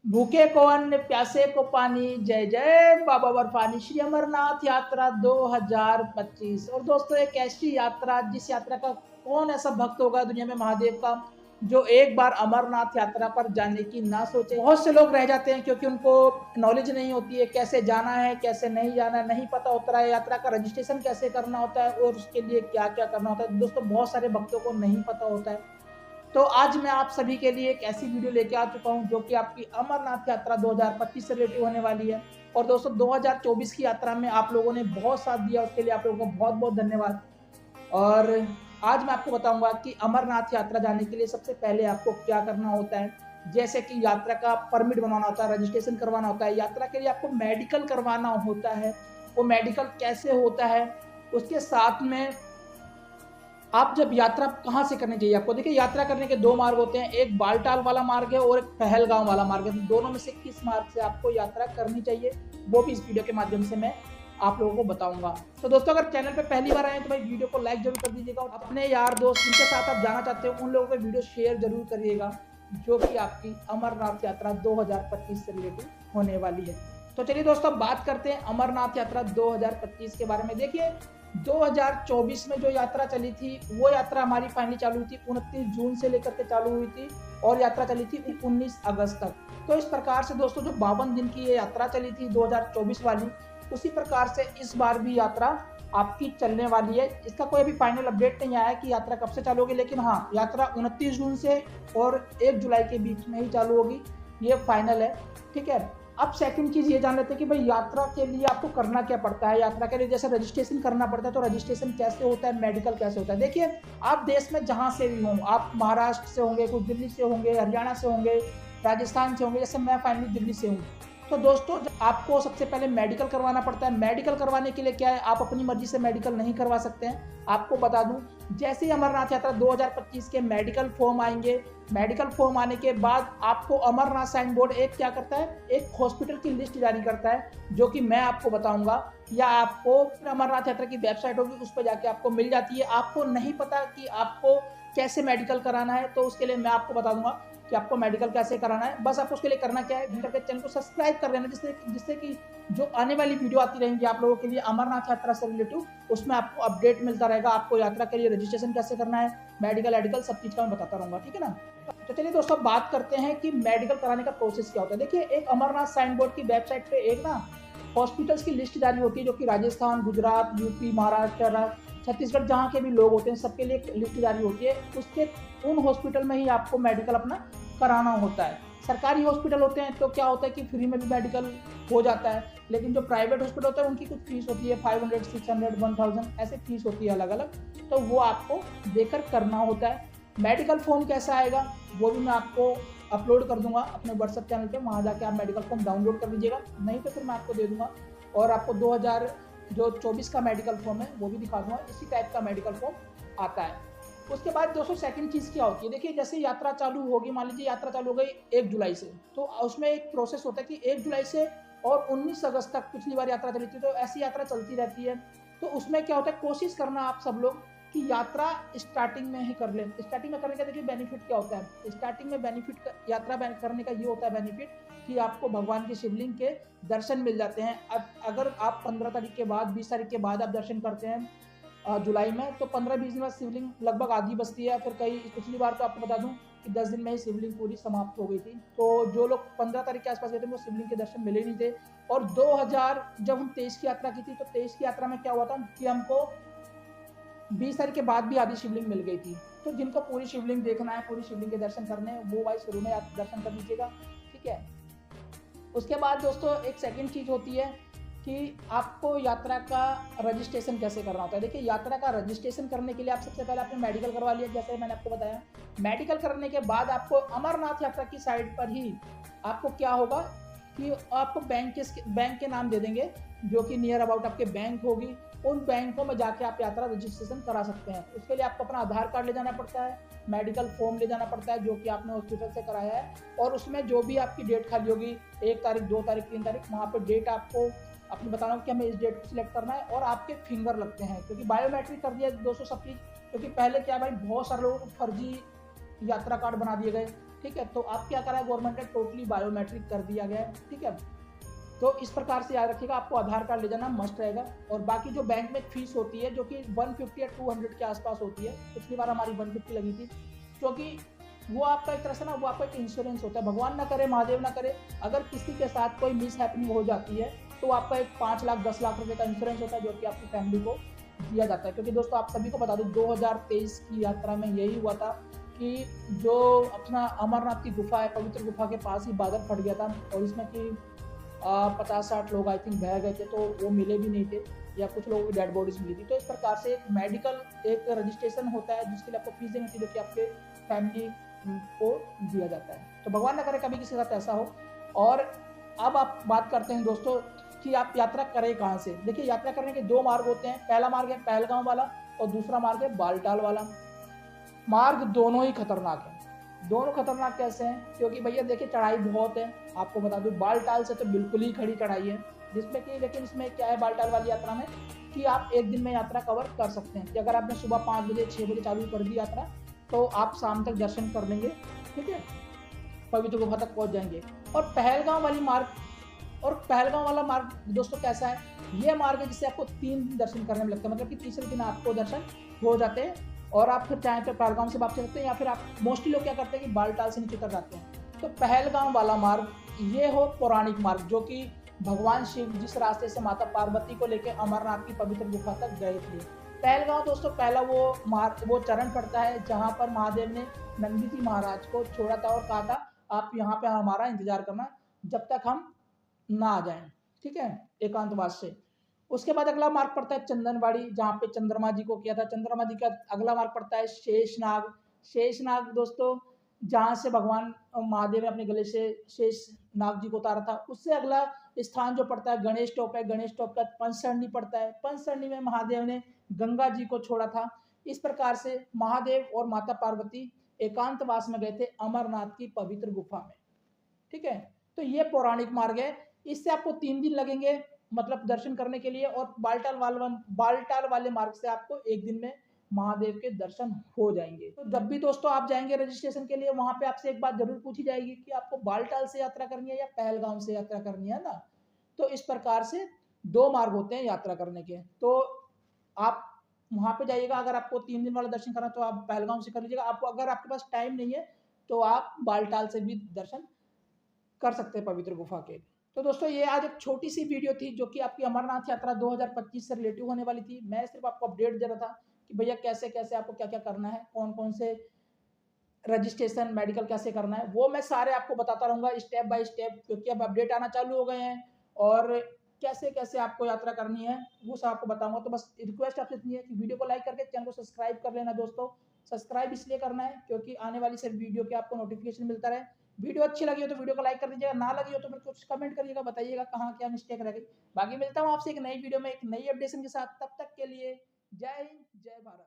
भूखे को अन्न, प्यासे को पानी, जय जय बाबा बर्फानी। श्री अमरनाथ यात्रा 2025। और दोस्तों, एक ऐसी यात्रा जिस यात्रा का कौन ऐसा भक्त होगा दुनिया में महादेव का जो एक बार अमरनाथ यात्रा पर जाने की ना सोचे। बहुत से लोग रह जाते हैं क्योंकि उनको नॉलेज नहीं होती है कैसे जाना है, कैसे नहीं जाना है, नहीं पता होता है यात्रा का रजिस्ट्रेशन कैसे करना होता है और उसके लिए क्या क्या करना होता है। दोस्तों, बहुत सारे भक्तों को नहीं पता होता है। तो आज मैं आप सभी के लिए एक ऐसी वीडियो लेके आ चुका हूं जो कि आपकी अमरनाथ यात्रा 2025 से रिलेटेड होने वाली है। और दोस्तों, 2024 की यात्रा में आप लोगों ने बहुत साथ दिया, उसके लिए आप लोगों को बहुत बहुत धन्यवाद। और आज मैं आपको बताऊंगा कि अमरनाथ यात्रा जाने के लिए सबसे पहले आपको क्या करना होता है। जैसे कि यात्रा का परमिट बनवाना होता है, रजिस्ट्रेशन करवाना होता है, यात्रा के लिए आपको मेडिकल करवाना होता है। वो मेडिकल कैसे होता है, उसके साथ में आप जब यात्रा कहाँ से करनी चाहिए आपको। देखिए, यात्रा करने के दो मार्ग होते हैं, एक बालटाल वाला मार्ग है और एक पहलगांव वाला मार्ग है। दोनों में से किस मार्ग से आपको यात्रा करनी चाहिए वो भी इस वीडियो के माध्यम से मैं आप लोगों को बताऊंगा। तो दोस्तों, अगर चैनल पे पहली बार आए तो भाई वीडियो को लाइक जरूर कर दीजिएगा और अपने यार दोस्त जिनके साथ आप जाना चाहते हो उन लोगों को वीडियो शेयर जरूर करिएगा जो कि आपकी अमरनाथ यात्रा 2025 से रिलेटेड होने वाली है। तो चलिए दोस्तों, बात करते हैं अमरनाथ यात्रा 2025 के बारे में। देखिए, 2024 में जो यात्रा चली थी वो यात्रा हमारी फाइनली चालू हुई थी 29 जून से लेकर के चालू हुई थी और यात्रा चली थी 19 अगस्त तक। तो इस प्रकार से दोस्तों, जो 52 दिन की ये यात्रा चली थी 2024 वाली, उसी प्रकार से इस बार भी यात्रा आपकी चलने वाली है। इसका कोई अभी फाइनल अपडेट नहीं आया है कि यात्रा कब से चालू होगी, लेकिन हाँ, यात्रा 29 जून से और 1 जुलाई के बीच में ही चालू होगी, ये फाइनल है। ठीक है। अब सेकंड चीज ये जान लेते हैं कि भाई यात्रा के लिए आपको करना क्या पड़ता है। यात्रा के लिए जैसे रजिस्ट्रेशन करना पड़ता है, तो रजिस्ट्रेशन कैसे होता है, मेडिकल कैसे होता है। देखिए, आप देश में जहां से भी हों, आप महाराष्ट्र से होंगे, कुछ दिल्ली से होंगे, हरियाणा से होंगे, राजस्थान से होंगे, जैसे मैं फाइनली दिल्ली से हूँ। तो दोस्तों, आपको सबसे पहले मेडिकल करवाना पड़ता है। मेडिकल करवाने के लिए क्या है, आप अपनी मर्जी से मेडिकल नहीं करवा सकते हैं। आपको बता दूं, जैसे ही अमरनाथ यात्रा 2025 के मेडिकल फॉर्म आएंगे, मेडिकल फॉर्म आने के बाद आपको अमरनाथ साइन बोर्ड एक क्या करता है, एक हॉस्पिटल की लिस्ट जारी करता है जो कि मैं आपको बताऊंगा, या आपको अमरनाथ यात्रा की वेबसाइट होगी उस पर जाके आपको मिल जाती है। आपको नहीं पता कि आपको कैसे मेडिकल कराना है, तो उसके लिए मैं आपको बता दूंगा कि आपको मेडिकल कैसे कराना है। बस आपको उसके लिए करना क्या है, करके चैनल को सब्सक्राइब कर लेना, जिससे कि जो आने वाली वीडियो आती रहेंगी आप लोगों के लिए अमरनाथ यात्रा से रिलेटेड, उसमें आपको अपडेट मिलता रहेगा। आपको यात्रा के लिए रजिस्ट्रेशन कैसे करना है, मेडिकल सब चीज का मैं बताता रहूंगा। ठीक है ना। तो चलिए दोस्तों, बात करते हैं कि मेडिकल कराने का प्रोसेस क्या होता है। देखिए, एक अमरनाथ साइन बोर्ड की वेबसाइट पे एक ना हॉस्पिटल्स की लिस्ट जारी होती है जो कि राजस्थान, गुजरात, यूपी, महाराष्ट्र, छत्तीसगढ़ जहाँ के भी लोग होते हैं सबके लिए एक लिस्ट जारी होती है। उसके उन हॉस्पिटल में ही आपको मेडिकल अपना कराना होता है। सरकारी हॉस्पिटल होते हैं तो क्या होता है कि फ्री में भी मेडिकल हो जाता है, लेकिन जो प्राइवेट हॉस्पिटल होता है उनकी कुछ फीस होती है, 500, 600, 1000 ऐसे फीस होती है अलग अलग, तो वो आपको देकर करना होता है। मेडिकल फॉर्म कैसा आएगा वो भी मैं आपको अपलोड कर दूंगा अपने व्हाट्सएप चैनल पे, वहाँ जाके आप मेडिकल फॉर्म डाउनलोड कर लीजिएगा, नहीं तो फिर मैं आपको दे दूंगा और आपको 2024 का मेडिकल फॉर्म है वो भी दिखा दूंगा। इसी टाइप का मेडिकल फॉर्म आता है। उसके बाद दोस्तों, सेकंड चीज़ क्या होती है। देखिए, जैसे यात्रा चालू होगी, मान लीजिए यात्रा चालू हो गई 1 जुलाई से, तो उसमें एक प्रोसेस होता है कि 1 जुलाई से और 19 अगस्त तक पिछली बार यात्रा चली थी, तो ऐसी यात्रा चलती रहती है। तो उसमें क्या होता है, कोशिश करना आप सब लोग कि यात्रा स्टार्टिंग में ही कर लें। स्टार्टिंग में करने का देखिए बेनिफिट क्या होता है। स्टार्टिंग में बेनिफिट यात्रा करने का ये होता है बेनिफिट कि आपको भगवान के शिवलिंग के दर्शन मिल जाते हैं। अब अगर आप 15 तारीख के बाद, 20 तारीख के बाद आप दर्शन करते हैं जुलाई में, तो 15-20 दिन बाद शिवलिंग लगभग आधी बचती है। फिर कई पिछली बार तो आपको बता दूं कि 10 दिन में ही शिवलिंग पूरी समाप्त हो गई थी। तो जो लोग 15 तारीख के आसपास गए थे वो शिवलिंग के दर्शन मिले नहीं थे। और 2000 जब हम 23 की यात्रा की थी, तो 23 की यात्रा में क्या हुआ था कि हमको 20 तारीख के बाद भी आधी शिवलिंग मिल गई थी। तो जिनको पूरी शिवलिंग देखना है, पूरी शिवलिंग के दर्शन करने हैं, वो भाई शुरू में दर्शन कर लीजिएगा। ठीक है। उसके बाद दोस्तों, एक सेकंड चीज होती है कि आपको यात्रा का रजिस्ट्रेशन कैसे करना होता है। देखिए, यात्रा का रजिस्ट्रेशन करने के लिए आप सबसे पहले आपने मेडिकल करवा लिया, जैसे मैंने आपको बताया। मेडिकल करने के बाद आपको अमरनाथ यात्रा की साइट पर ही आपको क्या होगा कि आपको बैंक के नाम दे देंगे जो कि नियर अबाउट आपके बैंक होगी। उन बैंकों में जाके आप यात्रा रजिस्ट्रेशन करा सकते हैं। उसके लिए आपको अपना आधार कार्ड ले जाना पड़ता है, मेडिकल फॉर्म ले जाना पड़ता है जो कि आपने हॉस्पिटल से कराया है, और उसमें जो भी आपकी डेट खाली होगी, 1 तारीख, 2 तारीख, 3 तारीख, वहाँ पर डेट आपको अपनी बताना कि हमें इस डेट को सिलेक्ट करना है। और आपके फिंगर लगते हैं क्योंकि बायोमेट्रिक कर दिया दोस्तों सब चीज़। क्योंकि पहले क्या भाई, बहुत सारे लोगों को फर्जी यात्रा कार्ड बना दिए गए, ठीक है। तो आप क्या करा है, गवर्नमेंट ने टोटली बायोमेट्रिक कर दिया गया है, ठीक है। तो इस प्रकार से याद रखिएगा, आपको आधार कार्ड ले जाना मस्ट रहेगा। और बाकी जो बैंक में फीस होती है जो कि 150 या 200 के आसपास होती है, पिछली बार हमारी 150 लगी थी, क्योंकि वो आपका एक तरह से ना, वो आपका एक इंश्योरेंस होता है। भगवान ना करे, महादेव ना करे, अगर किसी के साथ कोई मिस हैपनिंग हो जाती है तो आपका एक 5 लाख 10 लाख रुपए का इंश्योरेंस होता है, जो कि आपकी फैमिली को दिया जाता है। क्योंकि दोस्तों आप सभी को बता दूं, 2023 की यात्रा में यही हुआ था कि जो अपना अमरनाथ की गुफा है, पवित्र गुफा के पास ही बादल फट गया था, और इसमें कि 50-60 लोग आई थिंक बह गए थे, तो वो मिले भी नहीं थे, या कुछ लोगों की डेड बॉडीज मिली थी। तो इस प्रकार से एक मेडिकल एक रजिस्ट्रेशन होता है, जिसके लिए आपको फीस देनी होती है, जो कि आपके फैमिली को दिया जाता है। तो भगवान ना करे कभी किसी के साथ ऐसा हो। और अब आप बात करते हैं दोस्तों कि आप यात्रा करें कहाँ से। देखिए, यात्रा करने के 2 मार्ग होते हैं। पहला मार्ग है पहलगांव वाला, और दूसरा मार्ग है बालटाल वाला। मार्ग दोनों ही खतरनाक है। दोनों खतरनाक कैसे हैं, क्योंकि भैया देखिए चढ़ाई बहुत है। आपको बता दूं, बालटाल से तो बिल्कुल ही खड़ी चढ़ाई है, जिसमें कि लेकिन इसमें क्या है बालटाल वाली यात्रा में, कि आप एक दिन में यात्रा कवर कर सकते हैं। कि अगर आपने सुबह 5 बजे 6 बजे चालू कर दी यात्रा, तो आप शाम तक दर्शन कर लेंगे, ठीक है, पवित्र गुफा तक पहुंच जाएंगे। और पहलगांव वाला मार्ग दोस्तों कैसा है, ये मार्ग है जिससे आपको 3 दिन दर्शन करने में लगता है। मतलब कि तीसरे दिन आपको दर्शन हो जाते हैं, और आप फिर चाहें तो पहलगाम से वापस सकते हैं, या फिर आप मोस्टली लोग क्या करते हैं कि बालटाल से नीचे उतर जाते हैं। तो पहलगाम वाला मार्ग ये हो पौराणिक मार्ग, जो कि भगवान शिव जिस रास्ते से माता पार्वती को लेकर अमरनाथ की पवित्र गुफा तक गए थे। पहलगांव दोस्तों पहला वो चरण पड़ता है जहां पर महादेव ने नंदी जी महाराज को छोड़ा था और कहा था आप यहाँ पे हमारा इंतजार करना जब तक हम ना आ जाएं, ठीक है, एकांतवास से। उसके बाद अगला मार्ग पड़ता है चंदनवाड़ी, जहाँ पे चंद्रमा जी को किया था। चंद्रमा जी का अगला मार्ग पड़ता है शेषनाग। शेषनाग दोस्तों जहाँ से भगवान महादेव ने अपने गले से शेष नाग जी को उतारा था। उससे अगला स्थान जो पड़ता है गणेश टॉप है। गणेश टॉप का पंचसरणी पड़ता है। पंचसरणी में महादेव ने गंगा जी को छोड़ा था। इस प्रकार से महादेव और माता पार्वती एकांतवास में गए थे अमरनाथ की पवित्र गुफा में, ठीक है। तो ये पौराणिक मार्ग है। इससे आपको 3 दिन लगेंगे मतलब दर्शन करने के लिए, और बालटाल वाले मार्ग से आपको 1 दिन में महादेव के दर्शन हो जाएंगे। तो जब भी दोस्तों आप जाएंगे रजिस्ट्रेशन के लिए, वहां पे आपसे एक बात जरूर पूछी जाएगी कि आपको बालटाल से यात्रा करनी है या पहलगाम से यात्रा करनी है ना। तो इस प्रकार से 2 मार्ग होते हैं यात्रा करने के। तो आप वहां पे जाइएगा, अगर आपको 3 दिन वाला दर्शन करना तो आप पहलगाम से कर लीजिएगा। आपको अगर आपके पास टाइम नहीं है तो आप बालटाल से भी दर्शन कर सकते हैं पवित्र गुफा के। तो दोस्तों ये आज एक छोटी सी वीडियो थी जो कि आपकी अमरनाथ यात्रा 2025 से रिलेटिव होने वाली थी। मैं सिर्फ आपको अपडेट दे रहा था कि भैया कैसे कैसे आपको क्या क्या करना है, कौन कौन से रजिस्ट्रेशन मेडिकल कैसे करना है, वो मैं सारे आपको बताता रहूंगा स्टेप बाय स्टेप, क्योंकि अब अपडेट आना चालू हो गए हैं। और कैसे कैसे आपको यात्रा करनी है वो सब आपको बताऊंगा। तो बस रिक्वेस्ट आपसे इतनी है कि वीडियो को लाइक करके चैनल को सब्सक्राइब कर लेना दोस्तों। सब्सक्राइब इसलिए करना है क्योंकि आने वाली सर वीडियो के आपको नोटिफिकेशन मिलता रहे। वीडियो अच्छी लगी हो तो वीडियो को लाइक कर दीजिएगा, ना लगी हो तो फिर कुछ कमेंट करिएगा, बताइएगा कहाँ क्या मिस्टेक रह गई। बाकी मिलता हूँ आपसे एक नई वीडियो में एक नई अपडेशन के साथ, तब तक के लिए जय हिंद जय भारत।